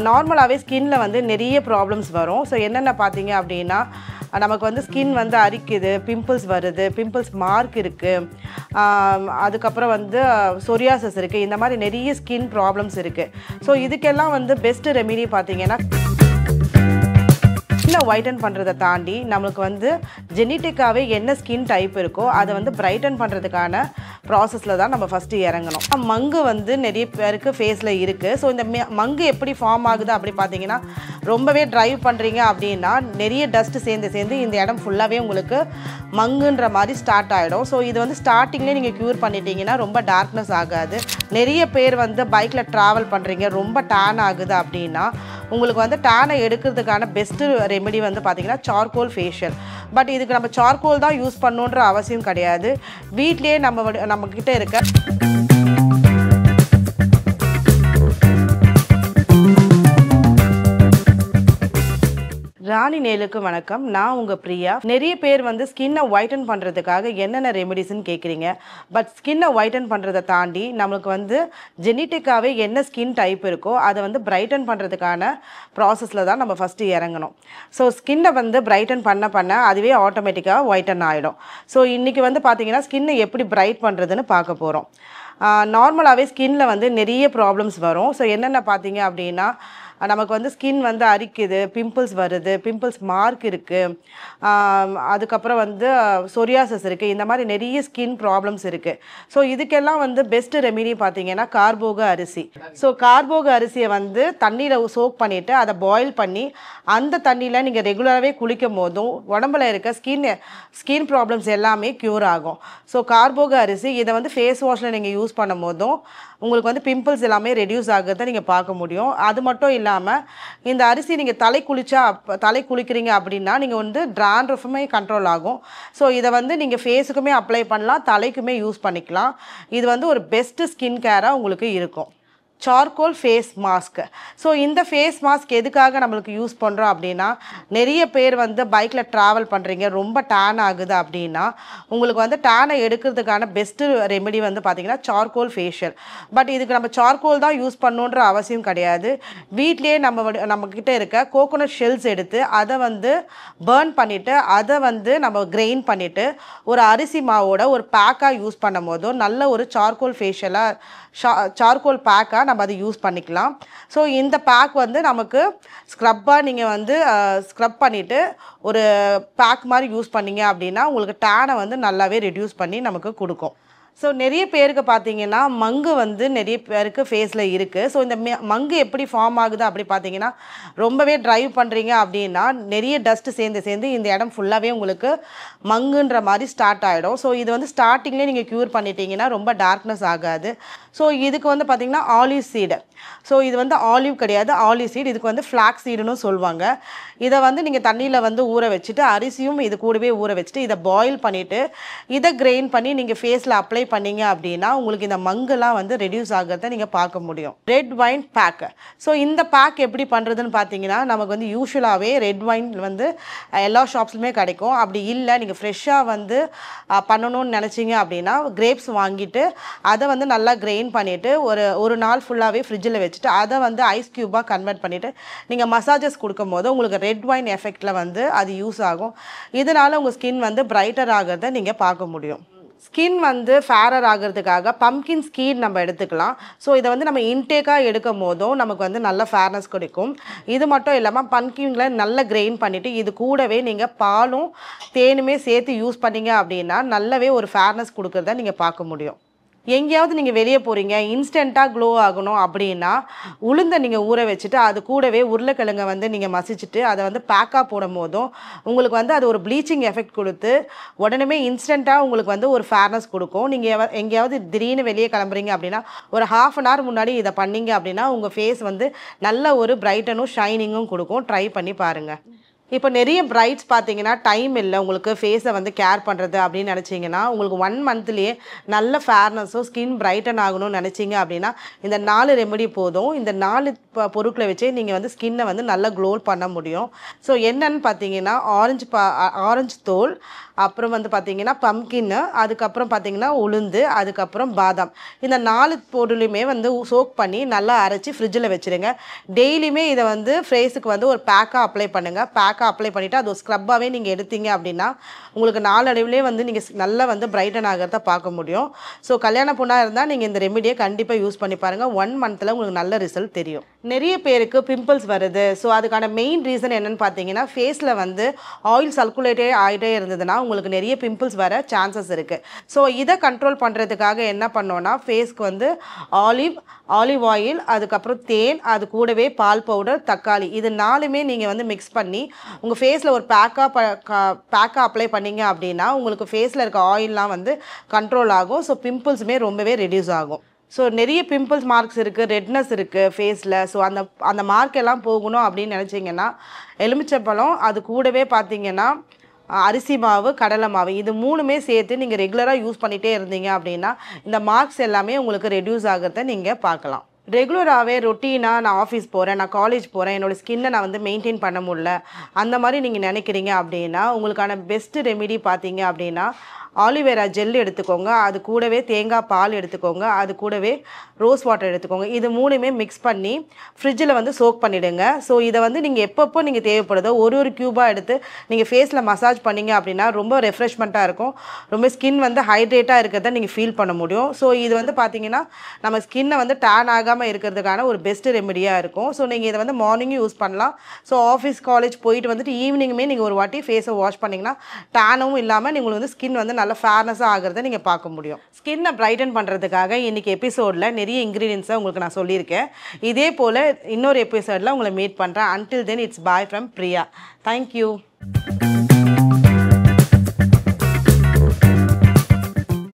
நார்மலாகவே ஸ்கின்ல வந்து நிறைய ப்ராப்ளம்ஸ் வரும். ஸோ என்னென்ன பார்த்தீங்க அப்படின்னா, நமக்கு வந்து ஸ்கின் வந்து அரிக்குது, பிம்பிள்ஸ் வருது, பிம்பிள்ஸ் மார்க் இருக்குது, அதுக்கப்புறம் வந்து சொரியாசிஸ் இருக்குது. இந்த மாதிரி நிறைய ஸ்கின் ப்ராப்ளம்ஸ் இருக்குது. ஸோ இதுக்கெல்லாம் வந்து பெஸ்ட் ரெமிடி பார்த்தீங்கன்னா, ஸ்கின்னை ஒயிட்டன் பண்ணுறதை தாண்டி நம்மளுக்கு வந்து ஜெனட்டிக்காகவே என்ன ஸ்கின் டைப் இருக்கோ அதை வந்து பிரைட்டன் பண்ணுறதுக்கான ப்ராசஸில் தான் நம்ம ஃபஸ்ட்டு இறங்கணும். மங்கு வந்து நிறைய பேருக்கு ஃபேஸில் இருக்குது. ஸோ இந்த மங்கு எப்படி ஃபார்ம் ஆகுது அப்படி பார்த்தீங்கன்னா, ரொம்பவே ட்ரைவ் பண்ணுறீங்க அப்படின்னா நிறைய டஸ்ட்டு சேர்ந்து இந்த இடம் ஃபுல்லாகவே உங்களுக்கு மங்குன்ற மாதிரி ஸ்டார்ட் ஆகிடும். ஸோ இது வந்து ஸ்டார்டிங்லேயே நீங்கள் க்யூர் பண்ணிட்டீங்கன்னா ரொம்ப டார்க்னஸ் ஆகாது. நிறைய பேர் வந்து பைக்கில் ட்ராவல் பண்ணுறீங்க, ரொம்ப டேன் ஆகுது அப்படின்னா உங்களுக்கு வந்து டேனை எடுக்கிறதுக்கான பெஸ்ட்டு ரெமெடி வந்து பார்த்திங்கன்னா சார்கோல் ஃபேஷியல். பட் இதுக்கு நம்ம சார்கோல் தான் யூஸ் பண்ணணுன்ற அவசியம் கிடையாது. வீட்லேயே நம்மக்கிட்ட இருக்க ராணி நேலுக்கு வணக்கம். நான் உங்கள் பிரியா. நிறைய பேர் வந்து ஸ்கின்னை ஒயிட்டன் பண்ணுறதுக்காக என்னென்ன ரெமெடிஸ்ன்னு கேட்குறீங்க. பட் ஸ்கின்னை ஒயிட்டன் பண்ணுறதை தாண்டி நம்மளுக்கு வந்து ஜெனட்டிக்காகவே என்ன ஸ்கின் டைப் இருக்கோ அதை வந்து பிரைட்டன் பண்ணுறதுக்கான ப்ராசஸில் தான் நம்ம ஃபஸ்ட்டு இறங்கணும். ஸோ ஸ்கின்னை வந்து பிரைட்டன் பண்ண அதுவே ஆட்டோமேட்டிக்காக ஒயிட்டன் ஆகிடும். ஸோ இன்றைக்கி வந்து பார்த்திங்கன்னா ஸ்கின்னை எப்படி பிரைட் பண்ணுறதுன்னு பார்க்க போகிறோம். நார்மலாகவே ஸ்கின்ல வந்து நிறைய ப்ராப்ளம்ஸ் வரும். ஸோ என்னென்ன பார்த்தீங்க அப்படின்னா, நமக்கு வந்து ஸ்கின் வந்து அரிக்குது, பிம்பிள்ஸ் வருது, பிம்பிள்ஸ் மார்க் இருக்குது, அதுக்கப்புறம் வந்து சொரியாசிஸ் இருக்குது. இந்த மாதிரி நிறைய ஸ்கின் ப்ராப்ளம்ஸ் இருக்குது. ஸோ இதுக்கெல்லாம் வந்து பெஸ்ட்டு ரெமிடி பார்த்தீங்கன்னா கார்போக அரிசி. ஸோ கார்போக அரிசியை வந்து தண்ணியில் சோக் பண்ணிவிட்டு அதை பாயில் பண்ணி அந்த தண்ணியில் நீங்கள் ரெகுலராகவே குளிக்கும் போதும் உடம்புல இருக்க ஸ்கின் ப்ராப்ளம்ஸ் எல்லாமே க்யூர் ஆகும். ஸோ கார்போக அரிசி இதை வந்து ஃபேஸ் வாஷில் நீங்கள் யூஸ் பண்ணும் போதும் உங்களுக்கு வந்து பிம்பிள்ஸ் எல்லாமே ரெடியூஸ் ஆகிறத நீங்கள் பார்க்க முடியும். அது மட்டும் இல்லாமல் இந்த அரிசி நீங்கள் தலை குளிக்கிறீங்க அப்படின்னா நீங்கள் வந்து ட்ராண்ட்ரஃபுமே கண்ட்ரோல் ஆகும். ஸோ இதை வந்து நீங்கள் ஃபேஸுக்குமே அப்ளை பண்ணலாம், தலைக்குமே யூஸ் பண்ணிக்கலாம். இது வந்து ஒரு பெஸ்ட்டு ஸ்கின் கேராக உங்களுக்கு இருக்கும். Charcoal face mask. ஸோ இந்த ஃபேஸ் மாஸ்க் எதுக்காக நம்மளுக்கு யூஸ் பண்ணுறோம் அப்படின்னா, நிறைய பேர் வந்து பைக்கில் ட்ராவல் பண்ணுறீங்க, ரொம்ப டேன் ஆகுது அப்படின்னா உங்களுக்கு வந்து டேனை எடுக்கிறதுக்கான பெஸ்ட்டு ரெமெடி வந்து பார்த்திங்கன்னா சார்கோல் ஃபேஷியல். பட் இதுக்கு நம்ம சார்கோல் தான் யூஸ் பண்ணணுன்ற அவசியம் கிடையாது. வீட்லேயே நம்மக்கிட்ட இருக்க கோகோனட் ஷெல்ஸ் எடுத்து அதை வந்து பேர்ன் பண்ணிவிட்டு அதை வந்து நம்ம கிரைண்ட் பண்ணிவிட்டு ஒரு அரிசி மாவோட ஒரு பேக்காக யூஸ் பண்ணும் போதும் நல்ல ஒரு சார்கோல் சார்கோல் பேக்காக நம்ம அதை யூஸ் பண்ணிக்கலாம். ஸோ இந்த பேக் வந்து நமக்கு ஸ்க்ரப்பாக நீங்கள் வந்து ஸ்க்ரப் பண்ணிவிட்டு ஒரு பேக் மாதிரி யூஸ் பண்ணிங்க அப்படின்னா உங்களுக்கு டேனை வந்து நல்லாவே ரெடியூஸ் பண்ணி நமக்கு கொடுக்கும். ஸோ நிறைய பேருக்கு பார்த்தீங்கன்னா மங்கு வந்து நிறைய பேருக்கு ஃபேஸில் இருக்குது. ஸோ இந்த மங்கு எப்படி ஃபார்ம் ஆகுது அப்படி பார்த்தீங்கன்னா, ரொம்பவே ட்ரைவ் பண்ணுறீங்க அப்படின்னா நிறைய டஸ்ட்டு சேர்ந்து இந்த இடம் ஃபுல்லாகவே உங்களுக்கு மங்குன்ற மாதிரி ஸ்டார்ட் ஆகிடும். ஸோ இது வந்து ஸ்டார்டிங்லேயே நீங்கள் க்யூர் பண்ணிட்டீங்கன்னா ரொம்ப டார்க்னஸ் ஆகாது. ஸோ இதுக்கு வந்து பார்த்திங்கன்னா ஆலிவ் சீடு. ஸோ இது வந்து ஆலிவ் கிடையாது, ஆலிவ் சீடு. இதுக்கு வந்து ஃப்ளாக்ஸ் சீடுன்னு சொல்லுவாங்க. இதை வந்து நீங்கள் தண்ணியில் வந்து ஊற வச்சுட்டு அரிசியும் இது கூடவே ஊற வச்சுட்டு இதை பாயில் பண்ணிவிட்டு இதை கிரைண்ட் பண்ணி நீங்கள் ஃபேஸில் அப்ளை பண்ணீங்க அப்படின்னா உங்களுக்கு இந்த மங்கெல்லாம் வந்து ரெடியூஸ் ஆகிறத நீங்கள் பார்க்க முடியும். Red wine pack. ஸோ இந்த பேக் எப்படி பண்ணுறதுன்னு பார்த்தீங்கன்னா, நமக்கு வந்து யூஸ்வலாகவே ரெட் வைன் வந்து எல்லா ஷாப்ஸ்லுமே கிடைக்கும். அப்படி இல்லை நீங்கள் ஃப்ரெஷ்ஷாக வந்து பண்ணணும்னு நினச்சிங்க அப்படின்னா கிரேப்ஸ் வாங்கிட்டு அதை வந்து நல்லா கிரைண்ட் பண்ணிவிட்டு ஒரு நாள் ஃபுல்லாகவே ஃப்ரிட்ஜில் வச்சுட்டு அதை வந்து ஐஸ் க்யூபாக கன்வெர்ட் பண்ணிவிட்டு நீங்கள் மசாஜஸ் கொடுக்கும் போது உங்களுக்கு ரெட் வைன் எஃபெக்டில் வந்து அது யூஸ் ஆகும். இதனால் உங்கள் ஸ்கின் வந்து பிரைட்டர் ஆகிறத நீங்கள் பார்க்க முடியும். ஸ்கின் வந்து ஃபேரர் ஆகிறதுக்காக பம்கின் ஸ்கீட் நம்ம எடுத்துக்கலாம். ஸோ இதை வந்து நம்ம இன்டேக்காக எடுக்கும் போதும் நமக்கு வந்து நல்ல ஃபேர்னஸ் கிடைக்கும். இது மட்டும் இல்லாமல் பம்கின்ல நல்லா கிரைண்ட் பண்ணிவிட்டு இது கூடவே நீங்கள் பாலும் தேனுமே சேர்த்து யூஸ் பண்ணிங்க அப்படின்னா நல்லாவே ஒரு ஃபேர்னஸ் கொடுக்குறத நீங்கள் பார்க்க முடியும். எங்கேயாவது நீங்கள் வெளியே போகிறீங்க, இன்ஸ்டண்ட்டாக க்ளோ ஆகணும் அப்படின்னா உளுந்தை நீங்கள் ஊற வச்சுட்டு அது கூடவே உருளைக்கிழங்கை வந்து நீங்கள் மசிச்சுட்டு அதை வந்து பேக்காக போடும் போதும் உங்களுக்கு வந்து அது ஒரு ப்ளீச்சிங் எஃபெக்ட் கொடுத்து உடனே இன்ஸ்டண்ட்டாக உங்களுக்கு வந்து ஒரு ஃபேர்னஸ் கொடுக்கும். நீங்கள் எங்கேயாவது திடீர்னு வெளியே கிளம்புறீங்க அப்படின்னா ஒரு ½ அன் ஹவர் முன்னாடி இதை பண்ணிங்க அப்படின்னா உங்கள் ஃபேஸ் வந்து நல்ல ஒரு பிரைட்டனும் ஷைனிங்கும் கொடுக்கும். ட்ரை பண்ணி பாருங்கள். இப்போ நிறைய பிரைட்ஸ் பார்த்தீங்கன்னா டைம் இல்லை உங்களுக்கு ஃபேஸை வந்து கேர் பண்ணுறது அப்படின்னு நினச்சிங்கன்னா உங்களுக்கு 1 மந்த்லேயே நல்ல ஃபேர்னஸும் ஸ்கின் பிரைட்டன் ஆகணும்னு நினச்சிங்க அப்படின்னா இந்த 4 ரெமெடி போதும். இந்த 4 பொருட்களை வச்சே நீங்கள் வந்து ஸ்கின்னை வந்து நல்லா க்ளோ பண்ண முடியும். ஸோ என்னன்னு பார்த்தீங்கன்னா ஆரஞ்சு தோல், அப்புறம் வந்து பார்த்தீங்கன்னா பம்கின்னு, அதுக்கப்புறம் பார்த்தீங்கன்னா உளுந்து, அதுக்கப்புறம் பாதாம். இந்த 4 பொருளையுமே வந்து சோக் பண்ணி நல்லா அரைச்சி ஃப்ரிட்ஜில் வச்சுருங்க. டெய்லியுமே இதை வந்து ஃபேஸுக்கு வந்து ஒரு பேக்காக அப்ளை பண்ணுங்கள். பேக்காக அப்ளை பண்ணிவிட்டு அது ஒரு ஸ்க்ரப்பாகவே நீங்கள் எடுத்தீங்க அப்படின்னா உங்களுக்கு நாளடைவிலே வந்து நீங்கள் நல்லா வந்து பிரைட்டன் ஆகிறத பார்க்க முடியும். ஸோ கல்யாண பொண்ணாக இருந்தால் நீங்கள் இந்த ரெமிடியை கண்டிப்பாக யூஸ் பண்ணி பாருங்கள். 1 மந்தில் உங்களுக்கு நல்ல ரிசல்ட் தெரியும். நிறைய பேருக்கு பிம்பிள்ஸ் வருது. ஸோ அதுக்கான மெயின் ரீசன் என்னென்னு பார்த்தீங்கன்னா ஃபேஸில் வந்து ஆயில் சர்க்குலேட்டே ஆகிட்டே இருந்ததுன்னா உங்களுக்கு நிறைய பிம்பிள்ஸ் வர சான்சஸ் இருக்குது. ஸோ இதை கண்ட்ரோல் பண்ணுறதுக்காக என்ன பண்ணோன்னா ஃபேஸ்க்கு வந்து ஆலிவ் ஆயில், அதுக்கப்புறம் தேன், அது கூடவே பால் பவுடர், தக்காளி, இது 4மே நீங்கள் வந்து மிக்ஸ் பண்ணி உங்கள் ஃபேஸில் ஒரு பேக்காக அப்ளை பண்ணிங்க அப்படின்னா உங்களுக்கு ஃபேஸில் இருக்க ஆயிலெலாம் வந்து கண்ட்ரோல் ஆகும். ஸோ பிம்பிள்ஸுமே ரொம்பவே ரெடியூஸ் ஆகும். ஸோ நிறைய பிம்பிள்ஸ் மார்க்ஸ் இருக்குது, ரெட்னஸ் இருக்குது ஃபேஸில். ஸோ அந்த மார்க் எல்லாம் போகணும் அப்படின்னு நினச்சிங்கன்னா எலுமிச்சப்பழம், அது கூடவே பார்த்தீங்கன்னா அரிசி மாவு, கடலை மாவு, இது 3மே சேர்த்து நீங்கள் ரெகுலராக யூஸ் பண்ணிகிட்டே இருந்தீங்க அப்படின்னா இந்த மார்க்ஸ் எல்லாமே உங்களுக்கு ரெடியூஸ் ஆகிறத நீங்கள் பார்க்கலாம். ரெகுலராகவே ரொட்டீனாக நான் ஆஃபீஸ் போகிறேன், நான் காலேஜ் போகிறேன், என்னோடய ஸ்கின்னை நான் வந்து மெயின்டைன் பண்ண முடியல, அந்த மாதிரி நீங்கள் நினைக்கிறீங்க அப்படின்னா உங்களுக்கான பெஸ்ட்டு ரெமிடி பார்த்தீங்க அப்படின்னா ஆலிவேரா ஜெல் எடுத்துக்கோங்க. அது கூடவே தேங்காய் பால் எடுத்துக்கோங்க. அது கூடவே ரோஸ் வாட்டர் எடுத்துக்கோங்க. இது 3மே மிக்ஸ் பண்ணி ஃப்ரிட்ஜில் வந்து சோக் பண்ணிவிடுங்க. ஸோ இதை வந்து நீங்கள் எப்பப்போ நீங்கள் தேவைப்படுதோ ஒரு க்யூபாக எடுத்து நீங்கள் ஃபேஸில் மசாஜ் பண்ணிங்க அப்படின்னா ரொம்ப ரெஃப்ரெஷ்மெண்ட்டாக இருக்கும். ரொம்ப ஸ்கின் வந்து ஹைட்ரேட்டாக இருக்கிறத நீங்கள் ஃபீல் பண்ண முடியும். ஸோ இது வந்து பார்த்திங்கன்னா நம்ம ஸ்கின்னை வந்து டேன் ஆகாமல் இருக்கிறதுக்கான ஒரு பெஸ்ட்டு ரெமெடியாக இருக்கும். ஸோ நீங்கள் இதை வந்து மார்னிங்கும் யூஸ் பண்ணலாம். ஸோ ஆஃபீஸ் காலேஜ் போயிட்டு வந்துட்டு ஈவினிங்குமே நீங்கள் ஒரு வாட்டி ஃபேஸை வாஷ் பண்ணிங்கன்னா டேனும் இல்லாமல் நீங்கள் வந்து ஸ்கின் வந்து நல்ல ஃபேர்னஸாக ஆகிறத நீங்கள் பார்க்க முடியும். ஸ்கின்னை பிரைட்டன் பண்ணுறதுக்காக இன்றைக்கி எபிசோடில் நிறைய இன்க்ரீடியன்ஸை உங்களுக்கு நான் சொல்லியிருக்கேன். இதே போல் இன்னொரு எபிசோடில் உங்களை மீட் பண்ணுறேன். Until then it's bye from Priya. Thank you.